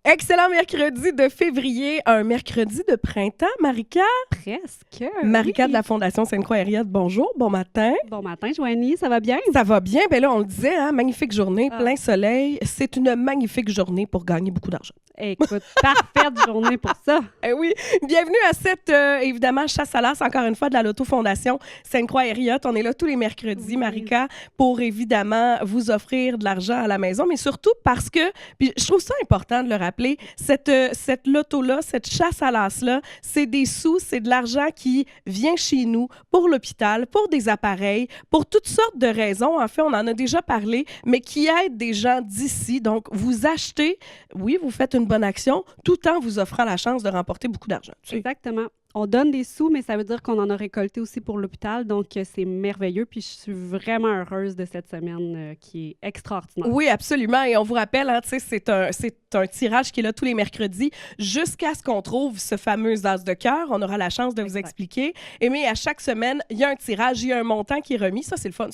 Excellent mercredi de février, un mercredi de printemps, Marika. Presque. Marika oui. de la Fondation Sainte-Croix-Henriette, bonjour, bon matin. Bon matin, Joanie, ça va bien? Ça va bien? Ben là, on le disait, hein, magnifique journée, Ah. plein soleil. C'est une magnifique journée pour gagner beaucoup d'argent. Écoute, parfaite journée pour ça. Eh oui, bienvenue à cette, évidemment, chasse à l'as, encore une fois, de la Loto-Fondation Sainte-Croix-Henriette. On est là tous les mercredis, Oui. Marika, pour évidemment vous offrir de l'argent à la maison, mais surtout parce que, puis je trouve ça important de le rappeler, cette loto-là, cette chasse à l'as-là, c'est des sous, c'est de l'argent qui vient chez nous pour l'hôpital, pour des appareils, pour toutes sortes de raisons. En fait, on en a déjà parlé, mais qui aident des gens d'ici. Donc, vous achetez, oui, vous faites une bonne action, tout en vous offrant la chance de remporter beaucoup d'argent. Exactement. On donne des sous, mais ça veut dire qu'on en a récolté aussi pour l'hôpital. Donc, c'est merveilleux. Puis, je suis vraiment heureuse de cette semaine qui est extraordinaire. Oui, absolument. Et on vous rappelle, hein, c'est un tirage qui est là tous les mercredis jusqu'à ce qu'on trouve ce fameux as de cœur. On aura la chance de vous expliquer. Et mais à chaque semaine, il y a un tirage, il y a un montant qui est remis. Ça, c'est le fun.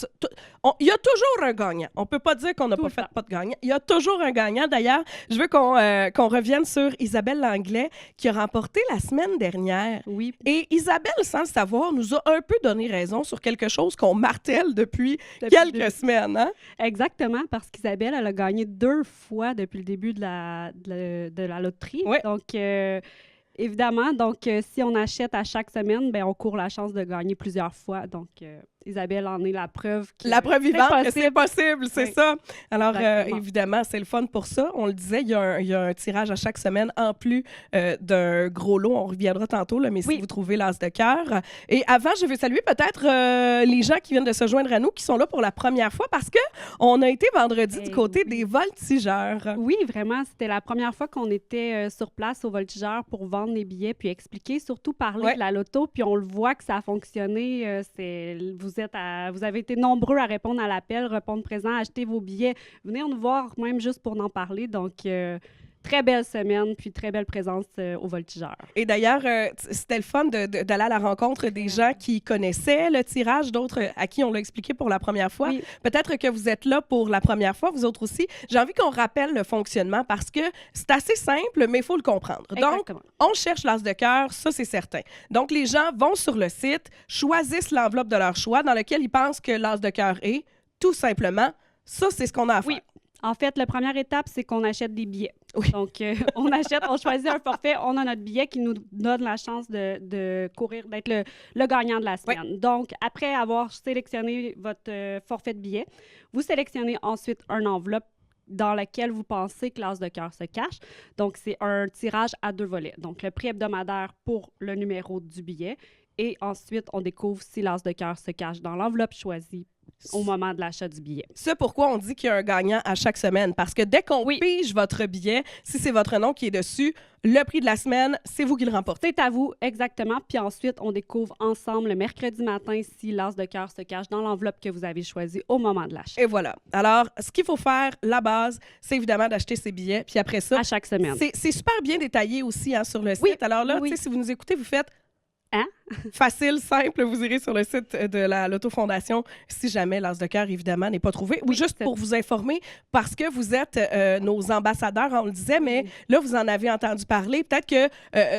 Il y a toujours un gagnant. On ne peut pas dire qu'on n'a pas de gagnant. Il y a toujours un gagnant. D'ailleurs, je veux qu'on revienne sur Isabelle Langlais qui a remporté la semaine dernière. Oui. Et Isabelle, sans le savoir, nous a un peu donné raison sur quelque chose qu'on martèle depuis quelques semaines. Hein? Exactement, parce qu'Isabelle, elle a gagné 2 fois depuis le début de la loterie. Ouais. Donc, évidemment, si on achète à chaque semaine, ben, on court la chance de gagner plusieurs fois. Donc, Isabelle en est la preuve. La preuve vivante que c'est possible, c'est oui. ça. Alors, Évidemment, c'est le fun pour ça. On le disait, il y a un tirage à chaque semaine, en plus d'un gros lot. On reviendra tantôt, là, mais si vous trouvez l'as de cœur. Et avant, je veux saluer peut-être les gens qui viennent de se joindre à nous, qui sont là pour la première fois, parce qu'on a été vendredi du côté des voltigeurs. Oui, vraiment. C'était la première fois qu'on était sur place aux voltigeurs pour vendre les billets, puis expliquer, surtout parler de la loto. Puis on le voit que ça a fonctionné. Vous avez été nombreux à répondre à l'appel, répondre présent, acheter vos billets. Venez nous voir même juste pour en parler. Donc, très belle semaine, puis très belle présence au voltigeur. Et d'ailleurs, c'était le fun d'aller à la rencontre des gens qui connaissaient le tirage, d'autres à qui on l'a expliqué pour la première fois. Oui. Peut-être que vous êtes là pour la première fois, vous autres aussi. J'ai envie qu'on rappelle le fonctionnement parce que c'est assez simple, mais il faut le comprendre. Exactement. Donc, on cherche l'as de cœur, ça c'est certain. Donc, les gens vont sur le site, choisissent l'enveloppe de leur choix dans laquelle ils pensent que l'as de cœur est, tout simplement. Ça, c'est ce qu'on a à faire. Oui. En fait, la première étape, c'est qu'on achète des billets. Oui. Donc, on choisit un forfait, on a notre billet qui nous donne la chance de courir, d'être le gagnant de la semaine. Oui. Donc, après avoir sélectionné votre forfait de billets, vous sélectionnez ensuite une enveloppe dans laquelle vous pensez que l'as de cœur se cache. Donc, c'est un tirage à 2 volets. Donc, le prix hebdomadaire pour le numéro du billet et ensuite, on découvre si l'as de cœur se cache dans l'enveloppe choisie au moment de l'achat du billet. C'est pourquoi on dit qu'il y a un gagnant à chaque semaine. Parce que dès qu'on pige votre billet, si c'est votre nom qui est dessus, le prix de la semaine, c'est vous qui le remportez. C'est à vous, exactement. Puis ensuite, on découvre ensemble le mercredi matin si l'as de cœur se cache dans l'enveloppe que vous avez choisie au moment de l'achat. Et voilà. Alors, ce qu'il faut faire, la base, c'est évidemment d'acheter ses billets. Puis après ça, à chaque semaine. C'est super bien détaillé aussi hein, sur le site. Oui. Alors là, si vous nous écoutez, vous faites... Hein? Facile, simple, vous irez sur le site de la Loto-Fondation si jamais l'as de cœur, évidemment, n'est pas trouvé. Ou juste pour vous informer, parce que vous êtes nos ambassadeurs, on le disait, mais là, vous en avez entendu parler. Peut-être que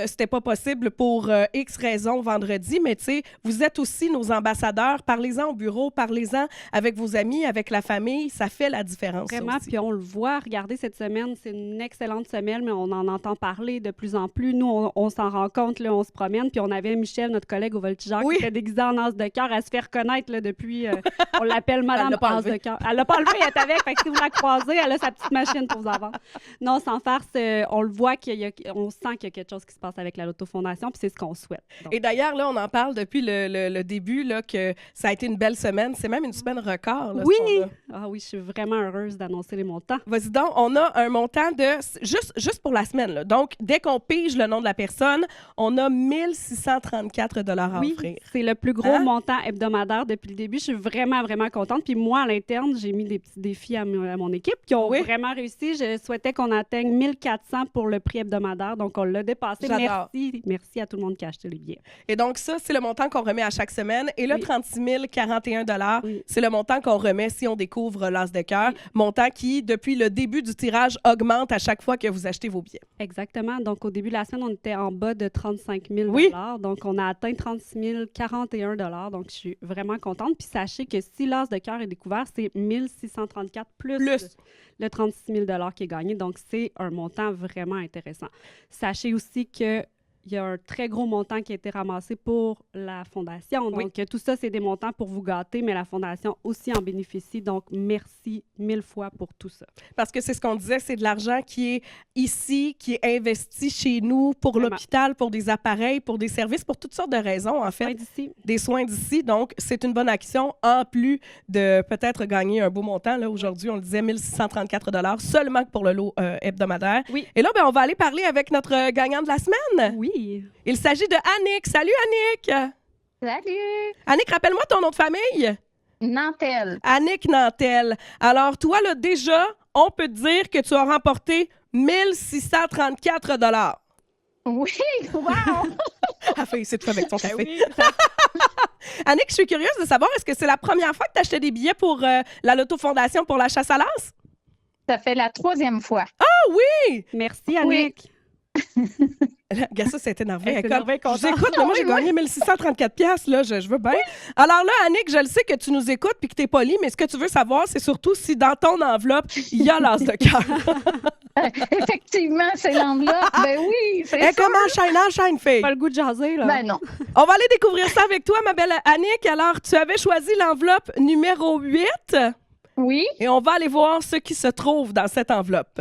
c'était pas possible pour X raisons vendredi, mais tu sais, vous êtes aussi nos ambassadeurs. Parlez-en au bureau, parlez-en avec vos amis, avec la famille. Ça fait la différence. Vraiment, puis on le voit. Regardez, cette semaine, c'est une excellente semaine, mais on en entend parler de plus en plus. Nous, on s'en rend compte, là, on se promène, puis on avait Michel, notre collègue au voltigeur, qui était déguisée en as de cœur. Elle se fait reconnaître là, depuis... on l'appelle Madame As de cœur. Elle l'a pas enlevé, elle est avec. Fait que si vous la croisez, elle a sa petite machine pour vous avoir. Non, sans farce, on le voit, on sent qu'il y a quelque chose qui se passe avec la Loto-Fondation, puis c'est ce qu'on souhaite. Donc. Et d'ailleurs, là, on en parle depuis le début, là, que ça a été une belle semaine. C'est même une semaine record. Là, oui! Ah oui, je suis vraiment heureuse d'annoncer les montants. Vas-y donc, on a un montant de... Juste pour la semaine, là. Donc, dès qu'on pige le nom de la personne, on a 1630 634 $ à Oui, offrir. c'est le plus gros Hein? montant hebdomadaire depuis le début. Je suis vraiment, vraiment contente. Puis moi, à l'interne, j'ai mis des petits défis à mon équipe qui ont vraiment réussi. Je souhaitais qu'on atteigne 1400 pour le prix hebdomadaire. Donc, on l'a dépassé. J'adore. Merci à tout le monde qui a acheté les billets. Et donc, ça, c'est le montant qu'on remet à chaque semaine. Et le 36 041 $, c'est le montant qu'on remet si on découvre l'As de cœur. Montant qui, depuis le début du tirage, augmente à chaque fois que vous achetez vos billets. Exactement. Donc, au début de la semaine, on était en bas de 35 000 Donc, on a atteint 36 041 $. Donc, je suis vraiment contente. Puis, sachez que si l'As de cœur est découvert, c'est 1634 plus le 36 000 qui est gagné. Donc, c'est un montant vraiment intéressant. Sachez aussi que il y a un très gros montant qui a été ramassé pour la Fondation. Donc, tout ça, c'est des montants pour vous gâter, mais la Fondation aussi en bénéficie. Donc, merci 1000 fois pour tout ça. Parce que c'est ce qu'on disait, c'est de l'argent qui est ici, qui est investi chez nous pour l'hôpital, pour des appareils, pour des services, pour toutes sortes de raisons, en fait. Des soins d'ici. Donc, c'est une bonne action, en plus de peut-être gagner un beau montant. Là, aujourd'hui, on le disait, 1634 $ seulement pour le lot hebdomadaire. Oui. Et là, ben, on va aller parler avec notre gagnant de la semaine. Oui. Il s'agit de Annick. Salut, Annick! Salut! Annick, rappelle-moi ton nom de famille. Nantel. Annick Nantel. Alors, toi, là, déjà, on peut te dire que tu as remporté 1634 $. Oui, wow! Ah, fait ici, tu fais avec ton café. Annick, je suis curieuse de savoir, est-ce que c'est la première fois que tu achetais des billets pour la Loto Fondation pour la chasse à l'as? Ça fait la 3e fois. Ah oui! Merci, Annick. Regarde ça, c'est énervé. Je vous écoute, mais moi, j'ai gagné 1634 $, là, je veux bien. Alors là, Annick, je le sais que tu nous écoutes puis que tu es polie, mais ce que tu veux savoir, c'est surtout si dans ton enveloppe, il y a l'As de cœur. Effectivement, c'est l'enveloppe. Ben oui, c'est ça. Comment enchaîne, fille? Pas le goût de jaser, là. Ben non. On va aller découvrir ça avec toi, ma belle Annick. Alors, tu avais choisi l'enveloppe numéro 8. Oui. Et on va aller voir ce qui se trouve dans cette enveloppe.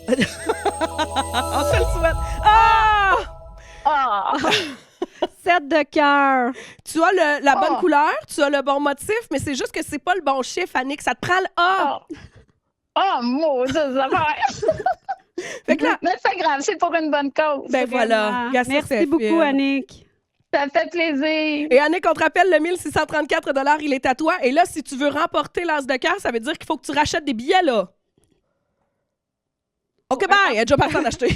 On se le souhaite. Ah! Ah! 7 de cœur. Tu as la bonne couleur, tu as le bon motif, mais c'est juste que c'est pas le bon chiffre, Annick. Ça te prend le A. Oh, maudite affaire! Fait que là, mais c'est pas grave, c'est pour une bonne cause. ben voilà. Regarde ça, Merci c'est beaucoup, fait. Annick. Ça fait plaisir. Et Annick, on te rappelle, le 1634 $, il est à toi. Et là, si tu veux remporter l'As de cœur, ça veut dire qu'il faut que tu rachètes des billets, là. OK, bye! Elle est déjà partie en acheter.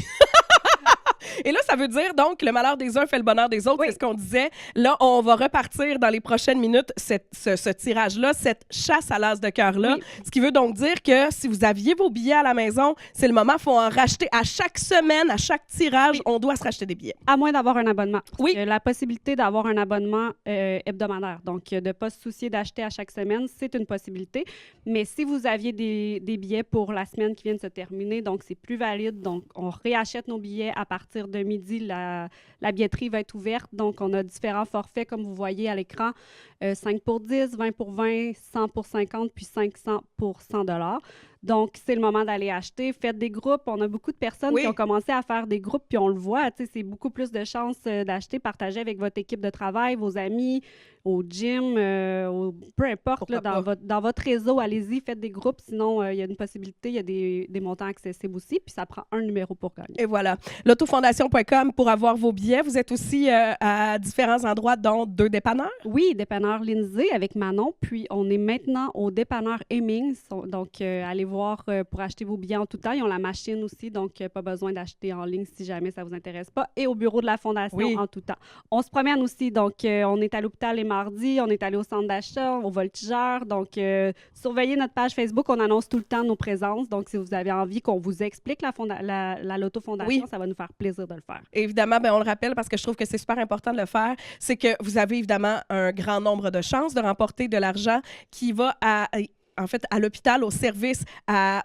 Et là, ça veut dire, donc, le malheur des uns fait le bonheur des autres, c'est ce qu'on disait. Là, on va repartir dans les prochaines minutes ce tirage-là, cette chasse à l'As de cœur-là. Ce qui veut donc dire que si vous aviez vos billets à la maison, c'est le moment, il faut en racheter à chaque semaine, à chaque tirage, on doit se racheter des billets. À moins d'avoir un abonnement. Oui. Il y a la possibilité d'avoir un abonnement hebdomadaire. Donc, de ne pas se soucier d'acheter à chaque semaine, c'est une possibilité. Mais si vous aviez des billets pour la semaine qui vient de se terminer, donc c'est plus valide. Donc, on réachète nos billets à partir de midi. La billetterie va être ouverte. Donc, on a différents forfaits, comme vous voyez à l'écran. 5 pour 10, 20 pour 20, 100 pour 50, puis 500 pour 100 $. Donc, c'est le moment d'aller acheter. Faites des groupes. On a beaucoup de personnes qui ont commencé à faire des groupes, puis on le voit, c'est beaucoup plus de chances d'acheter, partager avec votre équipe de travail, vos amis, au gym, peu importe, là, dans votre réseau, allez-y, faites des groupes. Sinon, il y a une possibilité, il y a des montants accessibles aussi, puis ça prend un numéro pour gagner. Et voilà. L'autofondation.com pour avoir vos billets. Vous êtes aussi à différents endroits, dont 2 dépanneurs. Oui, dépanneur Lindsay avec Manon, puis on est maintenant au dépanneur Hemmings. Donc, allez voir pour acheter vos billets en tout temps. Ils ont la machine aussi, donc pas besoin d'acheter en ligne si jamais ça ne vous intéresse pas. Et au bureau de la Fondation en tout temps. On se promène aussi, donc on est à l'hôpital les mardis, on est allé au centre d'achat, au Voltigeur. Donc, surveillez notre page Facebook, on annonce tout le temps nos présences. Donc, si vous avez envie qu'on vous explique la Loto Fondation, ça va nous faire plaisir de le faire. Évidemment, on le rappelle parce que je trouve que c'est super important de le faire, c'est que vous avez évidemment un grand nombre de chances de remporter de l'argent qui va à l'hôpital, au service,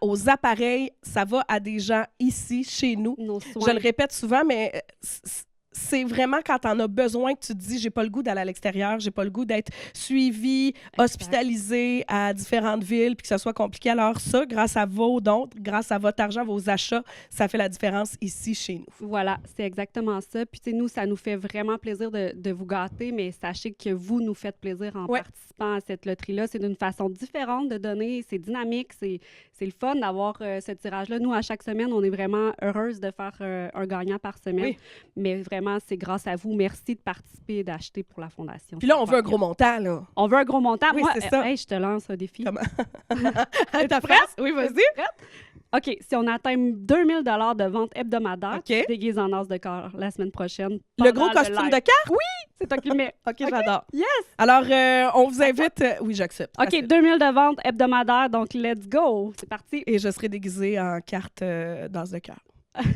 aux appareils. Ça va à des gens ici, chez nous. Nos soins. Je le répète souvent, mais c'est vraiment quand t'en as besoin que tu te dis j'ai pas le goût d'aller à l'extérieur, j'ai pas le goût d'être suivi, hospitalisé à différentes villes, puis que ça soit compliqué. Alors ça, grâce à vos dons, grâce à votre argent, vos achats, ça fait la différence ici chez nous. Voilà, c'est exactement ça. Puis, tu sais, nous, ça nous fait vraiment plaisir de vous gâter, mais sachez que vous nous faites plaisir en participant à cette loterie-là. C'est d'une façon différente de donner, c'est dynamique, c'est le fun d'avoir ce tirage-là. Nous, à chaque semaine, on est vraiment heureuse de faire un gagnant par semaine, mais vraiment, c'est grâce à vous. Merci de participer et d'acheter pour la Fondation. Puis là, on veut un gros montant, là. On veut un gros montant. Oui, Moi, c'est ça. Hey, je te lance un défi. Comment? T'es prête? Oui, vas-y. OK, si on atteint 2000 $ de vente hebdomadaire, tu OK. te déguises en as de cœur la semaine prochaine. Le gros pendant costume live. de carte? Oui, c'est toi qui le mets. OK, j'adore. Yes! Alors, on vous invite... oui, j'accepte. OK, Facile. 2000 de vente hebdomadaire, donc let's go. C'est parti. Et je serai déguisée en carte d'as de cœur.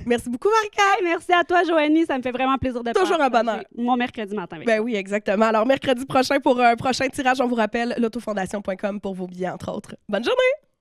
Merci beaucoup, Marie-Claire. Hey, merci à toi, Joanie. Ça me fait vraiment plaisir de Toujours un partager bonheur. mon mercredi matin avec Ben oui, exactement. Alors, mercredi prochain, pour un prochain tirage, on vous rappelle l'autofondation.com pour vos billets, entre autres. Bonne journée!